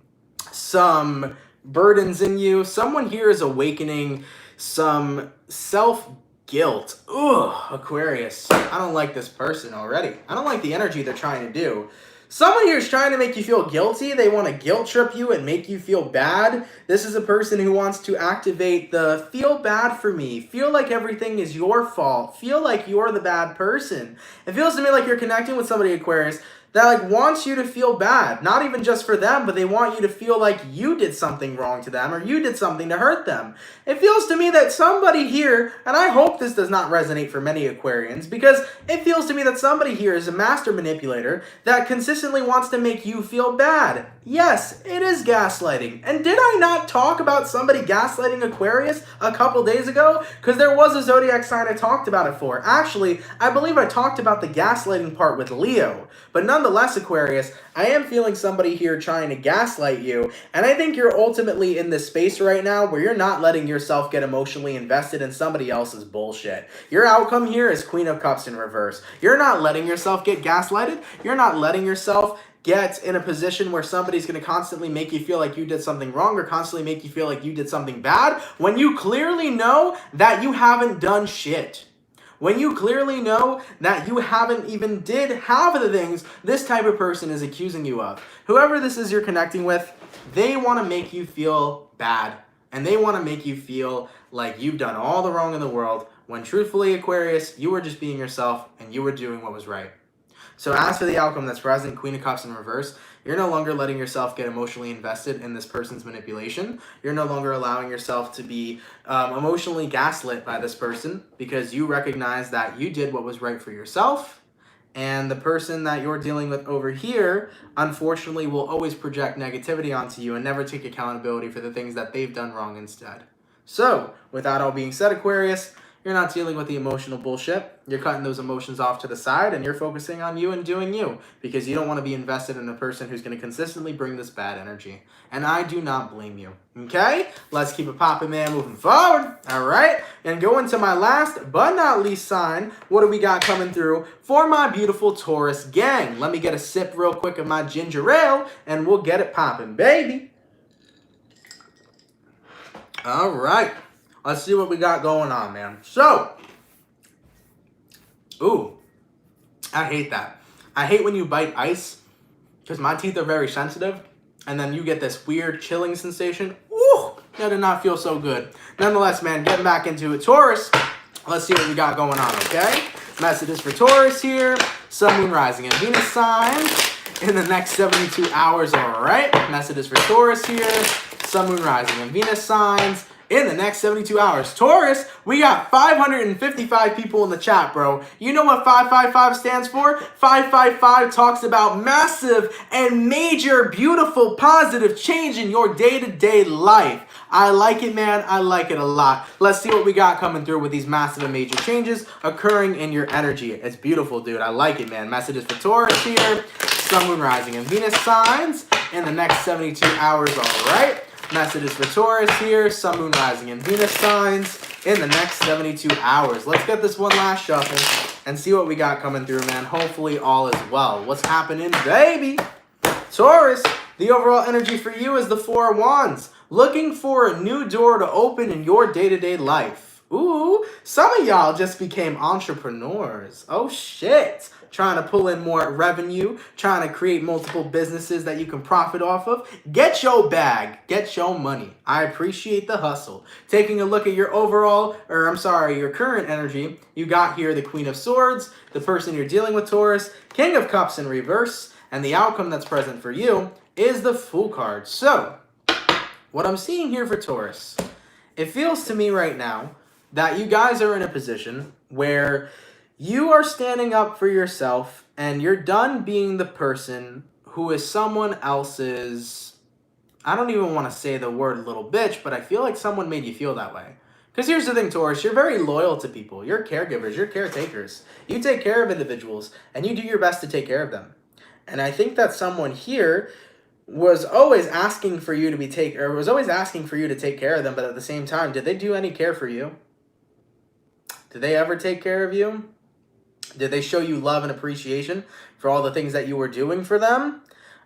some burdens in you. Someone here is awakening some self-guilt. Ugh, Aquarius. I don't like this person already. I don't like the energy they're trying to do. Someone here is trying to make you feel guilty. They want to guilt trip you and make you feel bad. This is a person who wants to activate the feel bad for me. Feel like everything is your fault. Feel like you're the bad person. It feels to me like you're connecting with somebody, Aquarius, that like wants you to feel bad. Not even just for them, but they want you to feel like you did something wrong to them or you did something to hurt them. It feels to me that somebody here, and I hope this does not resonate for many Aquarians, because it feels to me that somebody here is a master manipulator that consistently wants to make you feel bad. Yes, it is gaslighting. And did I not talk about somebody gaslighting Aquarius a couple days ago? Because there was a zodiac sign I talked about it for. Actually, I believe I talked about the gaslighting part with Leo. But nonetheless, Aquarius, I am feeling somebody here trying to gaslight you. And I think you're ultimately in this space right now where you're not letting yourself get emotionally invested in somebody else's bullshit. Your outcome here is Queen of Cups in reverse. You're not letting yourself get gaslighted. You're not letting yourself get in a position where somebody's going to constantly make you feel like you did something wrong or constantly make you feel like you did something bad when you clearly know that you haven't done shit. When you clearly know that you haven't even did half of the things this type of person is accusing you of. Whoever this is you're connecting with, they want to make you feel bad. And they want to make you feel like you've done all the wrong in the world when truthfully, Aquarius, you were just being yourself and you were doing what was right. So as for the outcome that's present, Queen of Cups in reverse, you're no longer letting yourself get emotionally invested in this person's manipulation. You're no longer allowing yourself to be emotionally gaslit by this person because you recognize that you did what was right for yourself. And the person that you're dealing with over here, unfortunately, will always project negativity onto you and never take accountability for the things that they've done wrong instead. So, with that all being said, Aquarius, You're not dealing with the emotional bullshit. You're cutting those emotions off to the side and you're focusing on you and doing you because you don't want to be invested in a person who's going to consistently bring this bad energy. And I do not blame you. Okay? Let's keep it popping, man, moving forward. All right? And go into my last but not least sign. What do we got coming through for my beautiful Taurus gang? Let me get a sip real quick of my ginger ale and we'll get it popping, baby. All right. Let's see what we got going on, man. So, ooh, I hate that. I hate when you bite ice because my teeth are very sensitive and then you get this weird chilling sensation. Ooh, that did not feel so good. Nonetheless, man, getting back into it. Taurus, let's see what we got going on, okay? Messages for Taurus here. Sun, Moon, Rising, and Venus signs in the next 72 hours, all right? Messages for Taurus here. Sun, Moon, Rising, and Venus signs in the next 72 hours. Taurus, we got 555 people in the chat, bro. You know what 555 stands for? 555 talks about massive and major, beautiful, positive change in your day-to-day life. I like it, man. I like it a lot. Let's see what we got coming through with these massive and major changes occurring in your energy. It's beautiful, dude. I like it, man. Messages for Taurus here. Sun, Moon, Rising, and Venus signs in the next 72 hours, all right? Messages for Taurus here, Sun, Moon, Rising, and Venus signs in the next 72 hours. Let's get this one last shuffle and see what we got coming through, man. Hopefully all is well. What's happening, baby? Taurus, the overall energy for you is the Four of Wands. Looking for a new door to open in your day-to-day life. Ooh, some of y'all just became entrepreneurs. Oh, shit. Trying to pull in more revenue, trying to create multiple businesses that you can profit off of. Get your bag, get your money. I appreciate the hustle. Taking a look at your your current energy, you got here the Queen of Swords, the person you're dealing with, Taurus, King of Cups in reverse, and the outcome that's present for you is the Fool card. So, what I'm seeing here for Taurus, it feels to me right now that you guys are in a position where you are standing up for yourself and you're done being the person who is someone else's, I don't even want to say the word little bitch, but I feel like someone made you feel that way. Because here's the thing, Taurus, you're very loyal to people. You're caregivers, you're caretakers. You take care of individuals and you do your best to take care of them. And I think that someone here was always asking for you to take care of them, but at the same time, did they do any care for you? Did they ever take care of you? Did they show you love and appreciation for all the things that you were doing for them?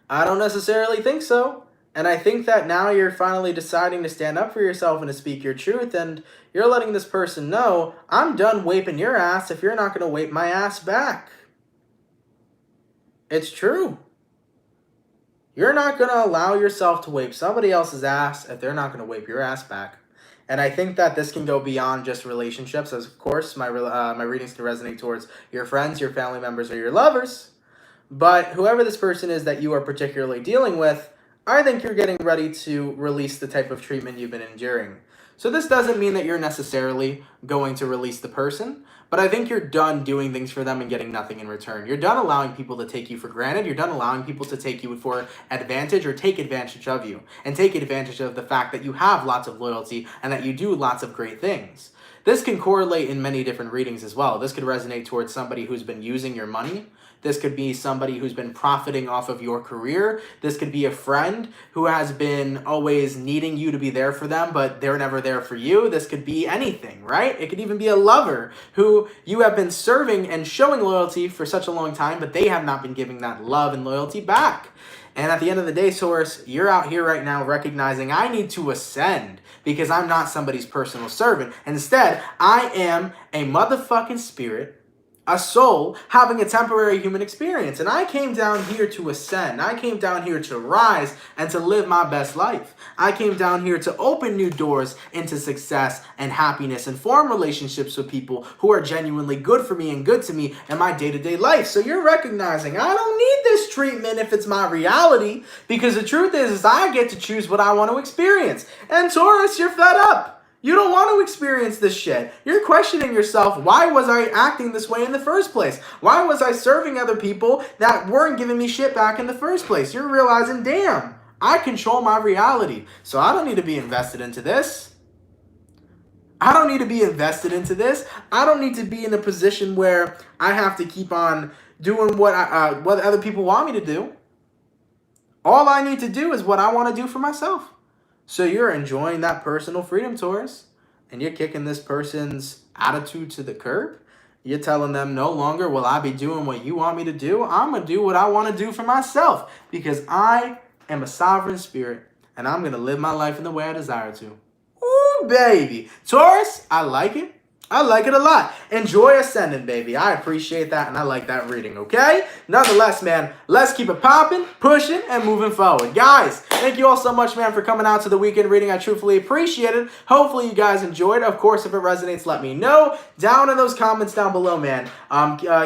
I don't necessarily think so. And I think that now you're finally deciding to stand up for yourself and to speak your truth, and you're letting this person know, I'm done waping your ass if you're not going to wape my ass back. It's true. You're not going to allow yourself to wape somebody else's ass if they're not going to wape your ass back. And I think that this can go beyond just relationships. As of course, my readings can resonate towards your friends, your family members, or your lovers. But whoever this person is that you are particularly dealing with, I think you're getting ready to release the type of treatment you've been enduring. So this doesn't mean that you're necessarily going to release the person, but I think you're done doing things for them and getting nothing in return. You're done allowing people to take you for granted. You're done allowing people to take you for advantage or take advantage of you and take advantage of the fact that you have lots of loyalty and that you do lots of great things. This can correlate in many different readings as well. This could resonate towards somebody who's been using your money. This could be somebody who's been profiting off of your career. This could be a friend who has been always needing you to be there for them, but they're never there for you. This could be anything, right? It could even be a lover who you have been serving and showing loyalty for such a long time, but they have not been giving that love and loyalty back. And at the end of the day, Taurus, you're out here right now recognizing I need to ascend because I'm not somebody's personal servant. Instead, I am a motherfucking spirit, a soul having a temporary human experience. And I came down here to ascend. I came down here to rise and to live my best life. I came down here to open new doors into success and happiness and form relationships with people who are genuinely good for me and good to me in my day-to-day life. So you're recognizing I don't need this treatment if it's my reality, because the truth is I get to choose what I want to experience. And Taurus, you're fed up. You don't want to experience this shit. You're questioning yourself, why was I acting this way in the first place? Why was I serving other people that weren't giving me shit back in the first place? You're realizing, damn, I control my reality, so I don't need to be invested into this. I don't need to be invested into this. I don't need to be in a position where I have to keep on doing what other people want me to do. All I need to do is what I want to do for myself. So you're enjoying that personal freedom, Taurus, and you're kicking this person's attitude to the curb. You're telling them no longer will I be doing what you want me to do. I'm going to do what I want to do for myself because I am a sovereign spirit and I'm going to live my life in the way I desire to. Ooh, baby. Taurus, I like it. I like it a lot. Enjoy Ascendant, baby. I appreciate that, and I like that reading, okay? Nonetheless, man, let's keep it popping, pushing, and moving forward. Guys, thank you all so much, man, for coming out to the weekend reading. I truthfully appreciate it. Hopefully, you guys enjoyed. Of course, if it resonates, let me know down in those comments down below, man.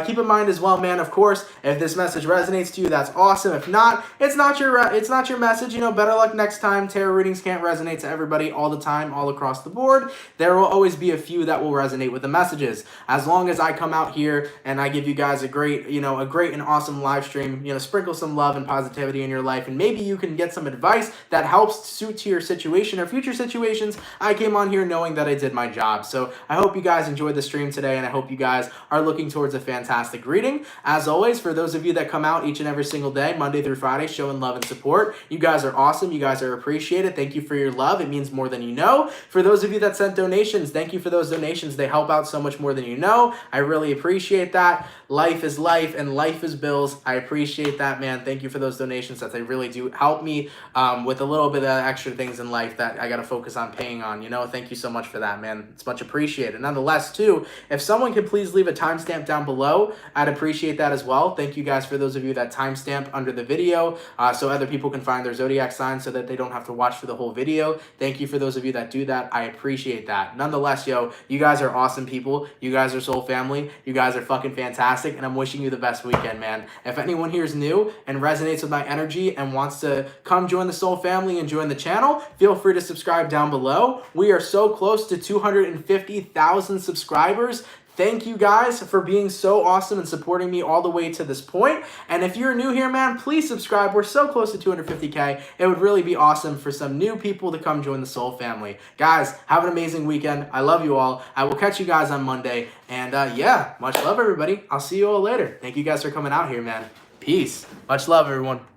Keep in mind as well, man, of course, if this message resonates to you, that's awesome. If not, it's not your message. You know, better luck next time. Tarot readings can't resonate to everybody all the time, all across the board. There will always be a few that will resonate with the messages. As long as I come out here and I give you guys a great and awesome live stream, sprinkle some love and positivity in your life, and maybe you can get some advice that helps suit to your situation or future situations. I came on here knowing that I did my job. So I hope you guys enjoyed the stream today, and I hope you guys are looking towards a fantastic reading. As always, for those of you that come out each and every single day, Monday through Friday, showing love and support, you guys are awesome. You guys are appreciated. Thank you for your love. It means more than you know. For those of you that sent donations, thank you for those donations. They help out so much more than you know. I really appreciate that. Life is life and life is bills. I appreciate that, man. Thank you for those donations, that they really do help me with a little bit of extra things in life that I got to focus on paying on. Thank you so much for that, man. It's much appreciated. Nonetheless, too, if someone could please leave a timestamp down below, I'd appreciate that as well. Thank you guys for those of you that timestamp under the video so other people can find their zodiac sign so that they don't have to watch for the whole video. Thank you for those of you that do that. I appreciate that. Nonetheless, you guys are awesome people. You guys are soul family. You guys are fucking fantastic, and I'm wishing you the best weekend, man. If anyone here is new and resonates with my energy and wants to come join the soul family and join the channel, feel free to subscribe down below. We are so close to 250,000 subscribers. Thank you guys for being so awesome and supporting me all the way to this point. And if you're new here, man, please subscribe. We're so close to 250K. It would really be awesome for some new people to come join the soul family. Guys, have an amazing weekend. I love you all. I will catch you guys on Monday. And yeah, much love, everybody. I'll see you all later. Thank you guys for coming out here, man. Peace. Much love, everyone.